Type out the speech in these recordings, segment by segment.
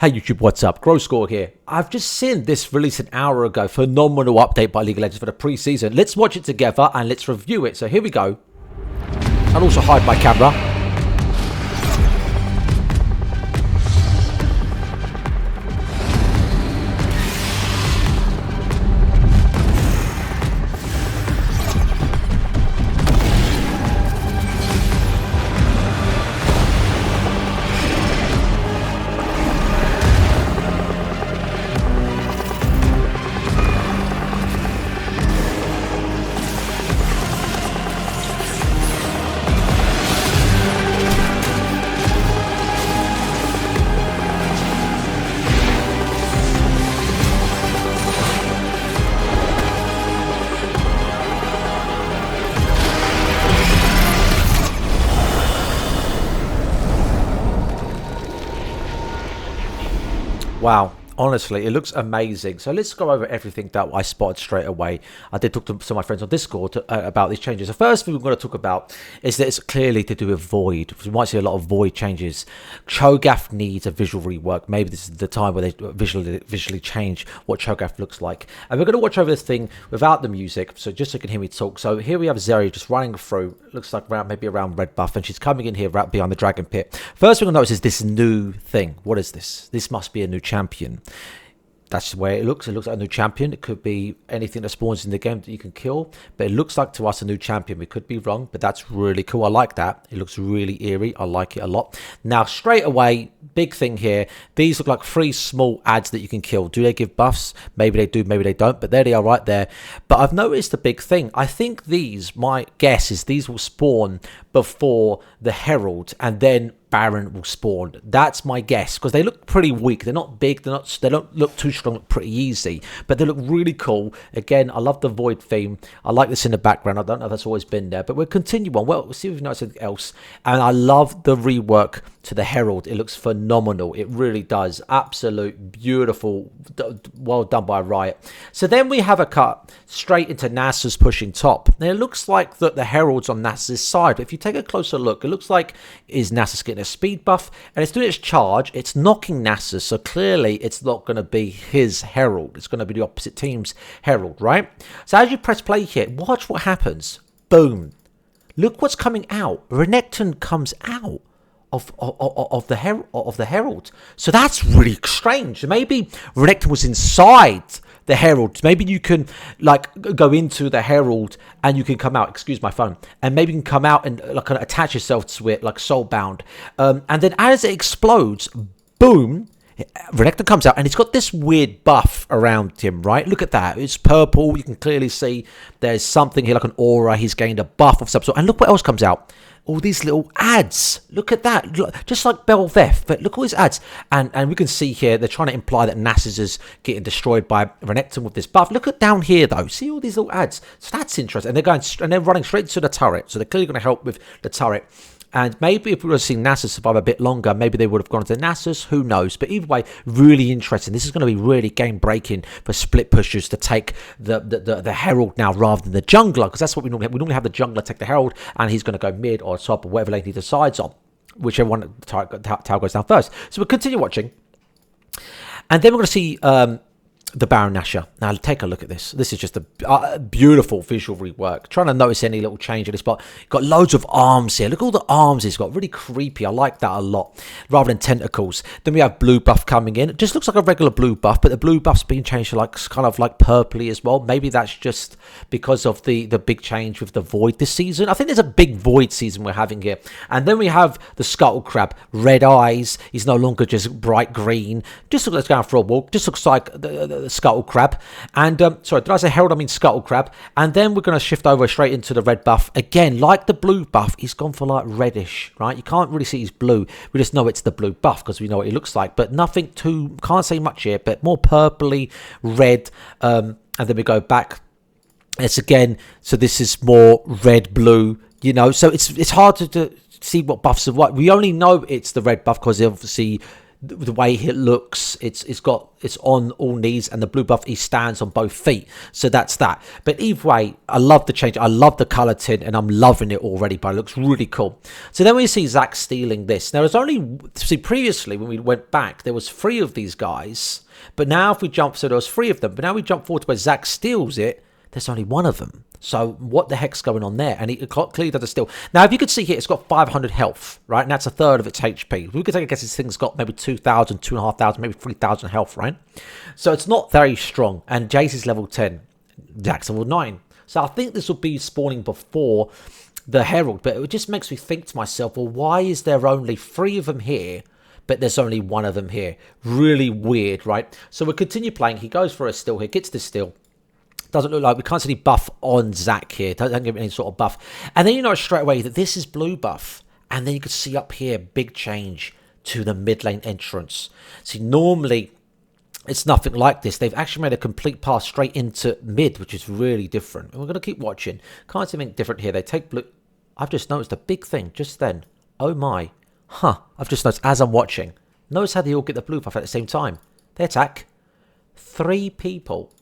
Hey YouTube, what's up? Grow Score here. I've just seen this released an hour ago. Phenomenal update by League of Legends for the pre-season. Let's watch it together and let's review it. So here we go. I'll also hide my camera. Wow, honestly, it looks amazing. So let's go over everything that I spotted straight away. I did talk to some of my friends on Discord about these changes. The first thing we're going to talk about is that it's clearly to do with Void. We might see a lot of Void changes. Cho'Gath needs a visual rework. Maybe this is the time where they visually change what Cho'Gath looks like. And we're going to watch over this thing without the music, so just so you can hear me talk. So here we have Zeri just running through. Looks like maybe around red buff, and she's coming in here right behind the dragon pit. First thing we'll notice is this new thing. What is this? This must be a new champion. That's the way it looks. It looks like a new champion. It could be anything that spawns in the game that you can kill, but it looks like to us a new champion. We could be wrong, but that's really cool. I like that. It looks really eerie. I like it a lot. Now, straight away, big thing here. These look like 3 small ads that you can kill. Do they give buffs? Maybe they do, maybe they don't, but there they are right there. But I've noticed a big thing. I think these, my guess is these will spawn before the Herald, and then Baron will spawn. That's my guess, because they look pretty weak. They're not big. They don't look too strong. Look pretty easy, but they look really cool. Again, I love the Void theme. I like this in the background. I don't know if that's always been there, but we'll continue on. Well, we'll see if we've noticed anything else. And I love the rework to the Herald. It looks phenomenal. It really does. Absolute beautiful. Well done by Riot. So then we have a cut straight into Nasus pushing top. Now it looks like that the Herald's on Nasus' side, but if you take a closer look, it looks like is Nasus getting a speed buff, and it's doing its charge. It's knocking Nasus, so clearly it's not going to be his Herald. It's going to be the opposite team's Herald, right? So as you press play here, watch what happens. Boom. Look what's coming out. Renekton comes out of the Herald. So that's really strange. Maybe Renekton was inside the Herald. Maybe you can like go into the Herald and you can come out. Excuse my phone. And maybe you can come out and like kind of attach yourself to it like soulbound. And then as it explodes, boom, Renekton comes out and he's got this weird buff around him, right? Look at that. It's purple. You can clearly see there's something here like an aura. He's gained a buff of some sort. And look what else comes out. All these little ads. Look at that. Look, just like Belveth, but look at all these ads. And we can see here, they're trying to imply that Nasus is getting destroyed by Renekton with this buff. Look at down here, though. See all these little ads. So that's interesting. And they're going and they're running straight to the turret. So they're clearly going to help with the turret. And maybe if we would have seen Nasus survive a bit longer, maybe they would have gone to Nasus. Who knows? But either way, really interesting. This is going to be really game-breaking for split pushers to take the Herald now rather than the jungler, because that's what we normally have. We normally have the jungler take the Herald, and he's going to go mid or top or whatever lane he decides on, whichever one tower goes down first. So we'll continue watching. And then we're going to see the Baron Nashor. Now take a look at this. This is just a beautiful visual rework. Trying to notice any little change in this, but got loads of arms here. Look at all the arms he's got. Really creepy. I like that a lot, rather than tentacles. Then we have blue buff coming in. It just looks like a regular blue buff, but the blue buff's been changed to like kind of like purpley as well. Maybe that's just because of the big change with the Void this season. I think there's a big Void season we're having here. And then we have the Scuttle Crab, red eyes. He's no longer just bright green. Just looks like going for a walk. Just looks like the Scuttle Crab. And sorry, did I say Herald? I mean Scuttle Crab. And then we're going to shift over straight into the red buff again. Like the blue buff, he's gone for like reddish, right? You can't really see he's blue. We just know it's the blue buff because we know what he looks like, but nothing too, can't say much here, but more purpley red. And then we go back. It's again, so this is more red blue, you know, so it's hard to see what buffs are what. We only know it's the red buff because obviously the way it looks, it's on all knees, and the blue buff, he stands on both feet. So that's that. But either way, I love the change. I love the color tint, and I'm loving it already, but it looks really cool. So then we see Zach stealing this. Now, there's only, see, previously when we went back, there was 3 of these guys, but now if we jump, so there was 3 of them, but now we jump forward to where Zach steals it, there's only 1 of them. So what the heck's going on there? And he clearly does a steal. Now, if you could see here, it's got 500 health, right? And that's a third of its HP. We could take a guess this thing's got maybe 2,000, 2,500, maybe 3,000 health, right? So it's not very strong. And Jace is level 10. Zach's level 9. So I think this will be spawning before the Herald. But it just makes me think to myself, well, why is there only 3 of them here, but there's only 1 of them here? Really weird, right? So we'll continue playing. He goes for a steal here, gets the steal. Doesn't look like, we can't see any buff on Zach here. Don't give him any sort of buff. And then you know straight away that this is blue buff. And then you can see up here, big change to the mid lane entrance. See, normally it's nothing like this. They've actually made a complete path straight into mid, which is really different. And we're going to keep watching. Can't see anything different here. They take blue. I've just noticed a big thing just then. Oh my. Huh. I've just noticed as I'm watching. Notice how they all get the blue buff at the same time. They attack. 3 people.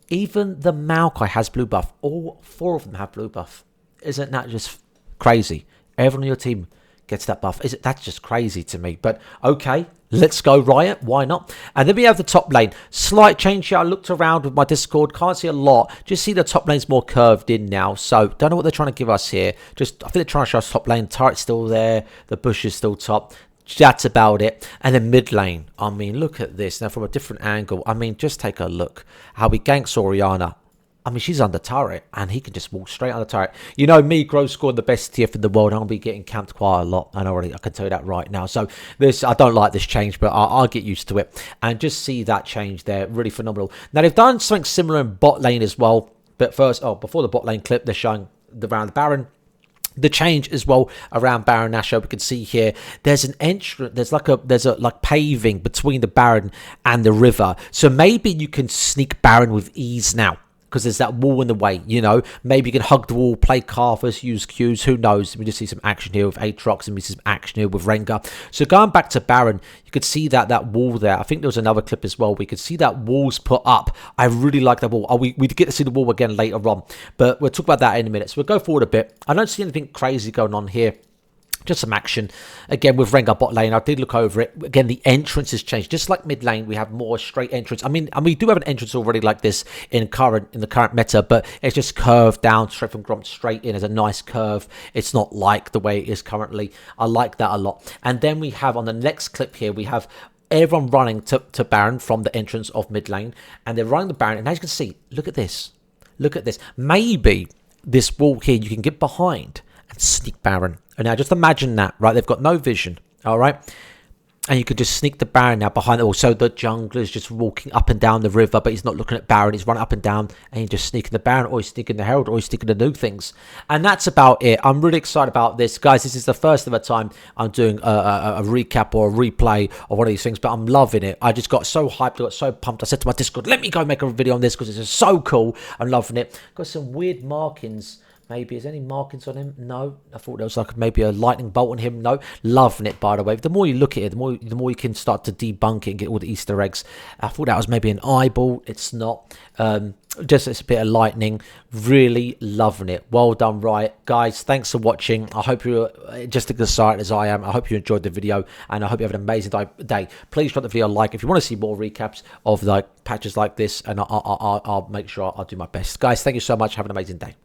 Even the Maokai has blue buff. All 4 of them have blue buff. Isn't that just crazy? Everyone on your team gets that buff. That's just crazy to me. But okay, let's go Riot. Why not? And then we have the top lane. Slight change here. I looked around with my Discord. Can't see a lot. Just see the top lane's more curved in now. So don't know what they're trying to give us here. I think they're trying to show us top lane. Turret's still there. The bush is still top. That's about it. And then mid lane, I mean, look at this now from a different angle. I mean, just take a look how he ganks Orianna. I mean, she's under turret and he can just walk straight under turret. You know me, Grow scored the best TF in the world. I'm gonna be getting camped quite a lot, and I can tell you that right now. So this, I don't like this change, but I'll get used to it. And just see that change there, really phenomenal. Now they've done something similar in bot lane as well, but first, before the bot lane clip, they're showing around the Baron. The change as well around Baron Nashor, we can see here there's an entrance, there's a paving between the Baron and the river, so maybe you can sneak Baron with ease now because there's that wall in the way. You know, maybe you can hug the wall, play Carthus, use Qs, who knows. We just see some action here with Aatrox, and we see some action here with Rengar. So going back to Baron, you could see that wall there. I think there was another clip as well. We could see that wall's put up. I really like that wall. We get to see the wall again later on, but we'll talk about that in a minute. So we'll go forward a bit. I don't see anything crazy going on here. Just some action. Again, with Rengar bot lane, I did look over it. Again, the entrance has changed. Just like mid lane, we have more straight entrance. I mean, we do have an entrance already like this in the current meta, but it's just curved down straight from Gromp straight in as a nice curve. It's not like the way it is currently. I like that a lot. And then we have on the next clip here, we have everyone running to Baron from the entrance of mid lane, and they're running the Baron. And as you can see, look at this. Look at this. Maybe this wall here you can get behind and sneak Baron. And now just imagine that, right? They've got no vision, all right? And you could just sneak the Baron now behind it. Also, the jungler's just walking up and down the river, but he's not looking at Baron. He's running up and down, and he's just sneaking the Baron, or he's sneaking the Herald, or he's sneaking the new things. And that's about it. I'm really excited about this. Guys, this is the first ever time I'm doing a recap or a replay of one of these things, but I'm loving it. I just got so hyped. I got so pumped. I said to my Discord, let me go make a video on this because it's just so cool. I'm loving it. Got some weird markings. Maybe, is there any markings on him? No. I thought there was like maybe a lightning bolt on him. No. Loving it, by the way. The more you look at it, the more you can start to debunk it and get all the Easter eggs. I thought that was maybe an eyeball. It's not. Just it's a bit of lightning. Really loving it. Well done, Riot. Guys, thanks for watching. I hope you're just as excited as I am. I hope you enjoyed the video, and I hope you have an amazing day. Please drop the video a like if you want to see more recaps of like patches like this, and I'll make sure I'll do my best. Guys, thank you so much. Have an amazing day.